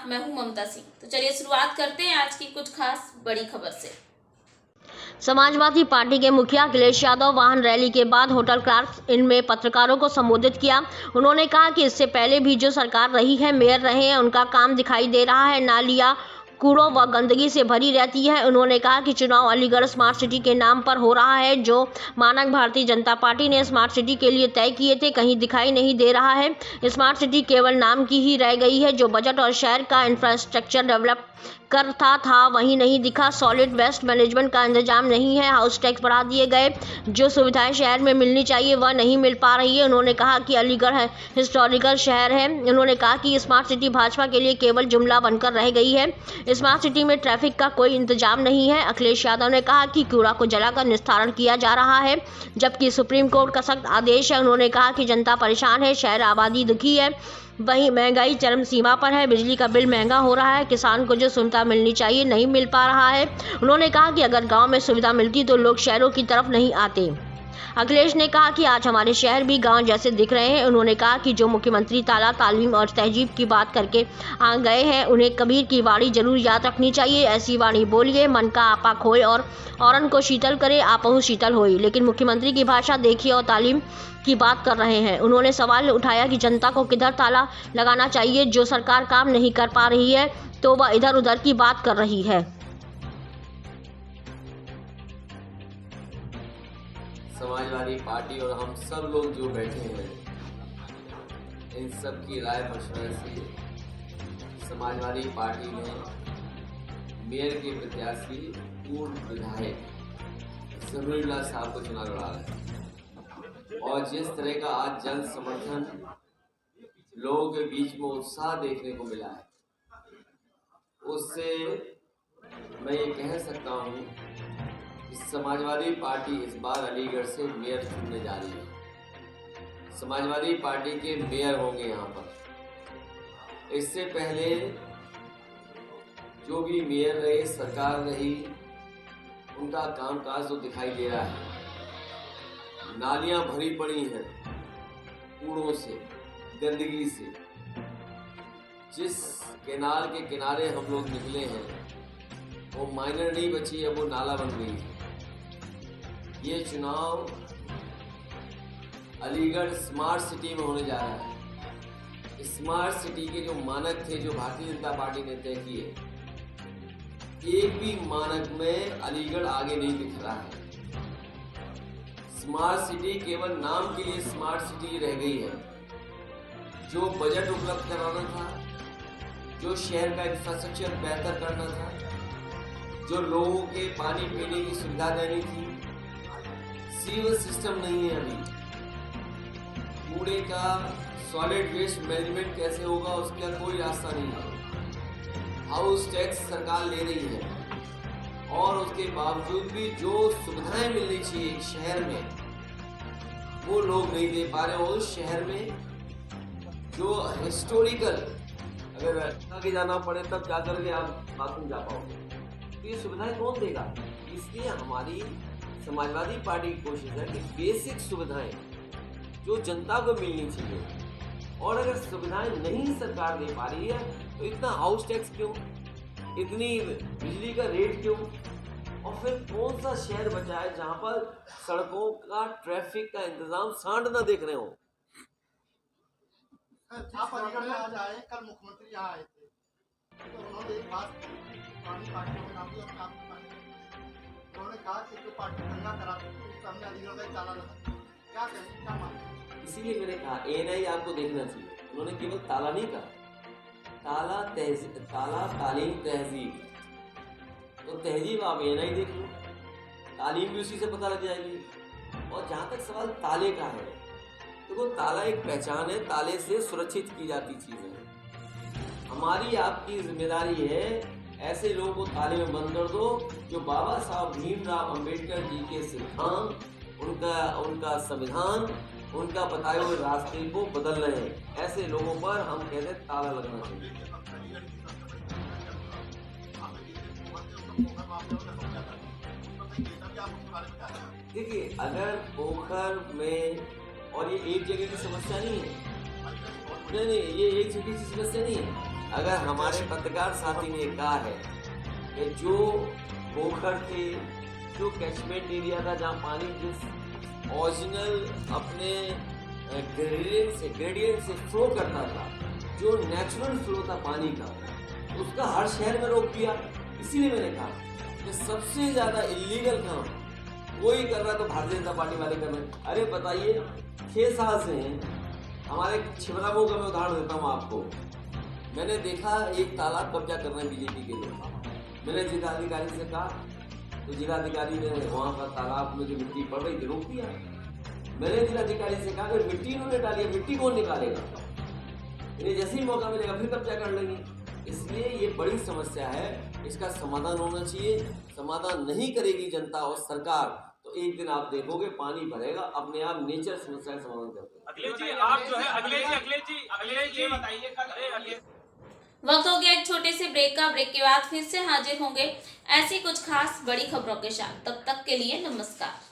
मैं हूं ममता सिंह। तो चलिए शुरुआत करते हैं आज की कुछ खास बड़ी खबर से। समाजवादी पार्टी के मुखिया अखिलेश यादव वाहन रैली के बाद होटल क्लार्क इन में पत्रकारों को संबोधित किया। उन्होंने कहा कि इससे पहले भी जो सरकार रही है, मेयर रहे हैं, उनका काम दिखाई दे रहा है। नालियां कूड़ों व गंदगी से भरी रहती है। उन्होंने कहा कि चुनाव अलीगढ़ स्मार्ट सिटी के नाम पर हो रहा है। जो मानक भारतीय जनता पार्टी ने स्मार्ट सिटी के लिए तय किए थे, कहीं दिखाई नहीं दे रहा है। स्मार्ट सिटी केवल नाम की ही रह गई है। जो बजट और शहर का इंफ्रास्ट्रक्चर डेवलप करता था वही नहीं दिखा। सॉलिड वेस्ट मैनेजमेंट का इंतजाम नहीं है। हाउस टैक्स बढ़ा दिए गए। जो सुविधाएं शहर में मिलनी चाहिए वह नहीं मिल पा रही है। उन्होंने कहा कि अलीगढ़ हिस्टोरिकल शहर है। उन्होंने कहा कि स्मार्ट सिटी भाजपा के लिए केवल जुमला बनकर रह गई है। स्मार्ट सिटी में ट्रैफिक का कोई इंतजाम नहीं है। अखिलेश यादव ने कहा कि कूड़ा को जलाकर निस्तारण किया जा रहा है, जबकि सुप्रीम कोर्ट का सख्त आदेश है। उन्होंने कहा कि जनता परेशान है, शहर आबादी दुखी है, वहीं महंगाई चरम सीमा पर है। बिजली का बिल महंगा हो रहा है। किसान को जो सुविधा मिलनी चाहिए नहीं मिल पा रहा है। उन्होंने कहा कि अगर गांव में सुविधा मिलती तो लोग शहरों की तरफ नहीं आते। अखिलेश ने कहा कि आज हमारे शहर भी गांव जैसे दिख रहे हैं। उन्होंने कहा कि जो मुख्यमंत्री ताला, तालीम और तहजीब की बात करके आ गए हैं, उन्हें कबीर की वाणी जरूर याद रखनी चाहिए। ऐसी वाणी बोलिए, मन का आपा खोए और औरन को शीतल करे, आपहु शीतल होई। लेकिन मुख्यमंत्री की भाषा देखिए और तालीम की बात कर रहे हैं। उन्होंने सवाल उठाया कि जनता को किधर ताला लगाना चाहिए। जो सरकार काम नहीं कर पा रही है तो वह इधर उधर की बात कर रही है। समाजवादी पार्टी और हम सब लोग जो बैठे हैं, इन सब की राय मशवरे से समाजवादी पार्टी ने मेयर के प्रत्याशी पूर्व विधायक समीरुल्लाह साहब को चुनाव लड़ा है। और जिस तरह का आज जन समर्थन लोगों के बीच में उत्साह देखने को मिला है, उससे मैं ये कह सकता हूँ समाजवादी पार्टी इस बार अलीगढ़ से मेयर चुनने जा रही है। समाजवादी पार्टी के मेयर होंगे यहाँ पर। इससे पहले जो भी मेयर रहे, सरकार रही, उनका कामकाज तो दिखाई दे रहा है। नालियां भरी पड़ी हैं कूड़ों से, गंदगी से। जिस केनाल के किनारे हम लोग निकले हैं वो माइनर नहीं बची है, वो नाला बन गई है। ये चुनाव अलीगढ़ स्मार्ट सिटी में होने जा रहा है। स्मार्ट सिटी के जो मानक थे, जो भारतीय जनता पार्टी ने तय किए, एक भी मानक में अलीगढ़ आगे नहीं दिख रहा है। स्मार्ट सिटी केवल नाम के लिए स्मार्ट सिटी रह गई है। जो बजट उपलब्ध कराना था, जो शहर का इंफ्रास्ट्रक्चर बेहतर करना था, जो लोगों के पानी पीने की सुविधा देनी थी, सीवर सिस्टम नहीं है। अभी कूड़े का सॉलिड वेस्ट मैनेजमेंट कैसे होगा, उसका कोई रास्ता नहीं है। हाउस टैक्स सरकार ले रही है और उसके बावजूद भी जो सुविधाएं मिलनी चाहिए एक शहर में, वो लोग नहीं दे पा रहे। और उस शहर में जो हिस्टोरिकल, अगर आगे जाना पड़े तब जाकर के आप बाथरूम जा पाओगे, तो ये सुविधाएं कौन देगा? इसलिए हमारी समाजवादी पार्टी की कोशिश है कि बेसिक सुविधाएं जो जनता को मिलनी चाहिए, और अगर सुविधाएं नहीं सरकार दे पा रही है तो इतना हाउस टैक्स क्यों, इतनी बिजली का रेट क्यों? और फिर कौन सा शहर बचा है जहां पर सड़कों का, ट्रैफिक का इंतजाम सांड ना देख रहे हो? आप अलीगढ़ में आज आए, कल मुख्यमंत्री यहाँ आए थे, तो उन्होंने एक बात पुरानी पार्टियों के नाम उन्होंने कहा कि जो पार्टी दंगा कराती थी उसका हमने अलीगढ़ का ताला लगा। क्या कहें, क्या मानते? इसीलिए मैंने कहा एएनआई आपको देखना चाहिए। उन्होंने केवल ताला नहीं कहा, ताला तहजीब, ताला तालीम तहजीब। तो तहजीब आप एएनआई देख लो, तालीम भी उसी से पता लग जाएगी। और जहाँ तक सवाल ताले का है, तो वो ताला एक पहचान है, ताले से सुरक्षित की जाती चीज़ है। हमारी आपकी जिम्मेदारी है ऐसे लोगों को ताले में बंद कर दो जो बाबा साहब भीमराव अंबेडकर जी के सिद्धांत, उनका संविधान, उनका बताए हुए रास्ते को बदल रहे हैं। ऐसे लोगों पर हम कहते हैं ताला लगना चाहिए। देखिए, अगर पोखर में, और ये एक जगह की समस्या नहीं है, नहीं, ये एक जगह की समस्या नहीं है। अगर हमारे पत्रकार साथी ने कहा है कि जो पोखर थे, जो कैचमेंट एरिया था जहाँ पानी जिस ओरिजिनल अपने ग्रेडियंट से फ्लो करता था, जो नेचुरल फ्लो था पानी का, उसका हर शहर में रोक दिया। इसीलिए मैंने कहा कि सबसे ज़्यादा इलीगल काम कोई कर रहा है तो भारतीय जनता पार्टी वाले कर रहे हैं। अरे बताइए, 6 साल से हैं। हमारे छिबरामऊ का मैं उदाहरण देता हूँ आपको। मैंने देखा एक तालाब कब्जा कर रहे हैं बीजेपी के लोग। मैंने जिलाधिकारी से कहा तो जिलाधिकारी ने वहाँ पर तालाब में जो मिट्टी पड़ रही थी रोक दिया। मैंने जिलाधिकारी से कहा कि मिट्टी इन्होंने डाली है, मिट्टी कौन निकालेगा? इन्हें जैसे ही मौका मिलेगा फिर कब्जा कर लेंगे। इसलिए ये बड़ी समस्या है, इसका समाधान होना चाहिए। समाधान नहीं करेगी जनता और सरकार तो एक दिन आप देखोगे पानी भरेगा अपने आप, नेचर समस्या का समाधान करते हैं। अखिलेश जी, आप जो है अखिलेश जी बताइए कल वक्त हो गया एक छोटे से ब्रेक का। ब्रेक के बाद फिर से हाजिर होंगे ऐसी कुछ खास बड़ी खबरों के साथ। तब तक के लिए नमस्कार।